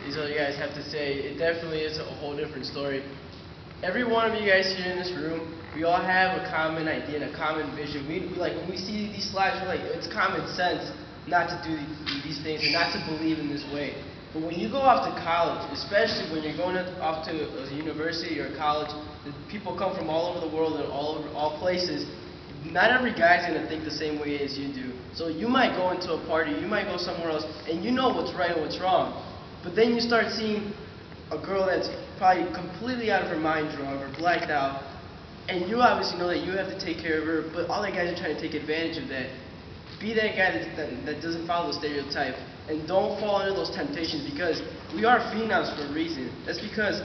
is what you guys have to say. It definitely is a whole different story. Every one of you guys here in this room, we all have a common idea and a common vision. We like when we see these slides, we're like, it's common sense not to do these things and not to believe in this way. But when you go off to college, especially when you're going off to a university or a college, people come from all over the world and all places. Not every guy's going to think the same way as you do. So you might go into a party, you might go somewhere else, and you know what's right and what's wrong. But then you start seeing a girl that's probably completely out of her mind drunk or blacked out, and you obviously know that you have to take care of her, but all the guys are trying to take advantage of that. Be that guy that doesn't follow the stereotype, and don't fall into those temptations, because we are phenoms for a reason. That's because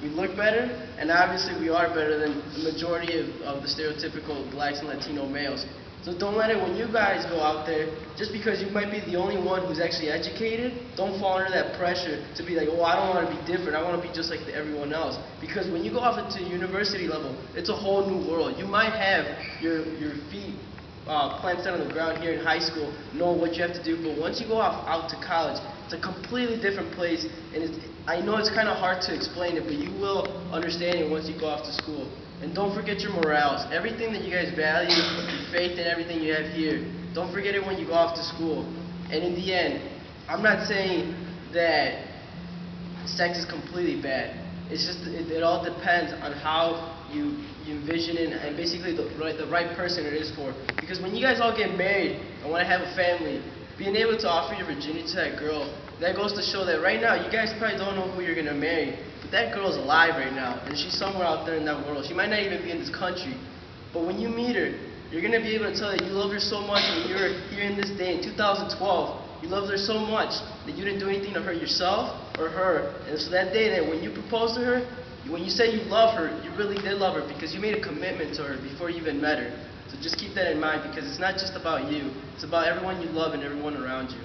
we look better, and obviously we are better than the majority of the stereotypical blacks and Latino males. So don't let it, when you guys go out there, just because you might be the only one who's actually educated, don't fall under that pressure to be like, oh, I don't want to be different, I want to be just like everyone else. Because when you go off into university level, it's a whole new world. You might have your feet planted on the ground here in high school, know what you have to do, but once you go out to college, it's a completely different place, and I know it's kind of hard to explain it, but you will understand it once you go off to school. And don't forget your morals. Everything that you guys value, your faith in everything you have here, don't forget it when you go off to school. And in the end, I'm not saying that sex is completely bad. It's just, it all depends on how you envision it and basically the right person it is for. Because when you guys all get married and want to have a family, being able to offer your virginity to that girl, that goes to show that right now you guys probably don't know who you're going to marry, but that girl's alive right now, and she's somewhere out there in that world. She might not even be in this country, but when you meet her, you're going to be able to tell that you love her so much when you're here in this day, in 2012, you loved her so much that you didn't do anything to hurt yourself or her, and so that day that when you proposed to her, when you say you love her, you really did love her because you made a commitment to her before you even met her. So just keep that in mind, because it's not just about you, it's about everyone you love and everyone around you.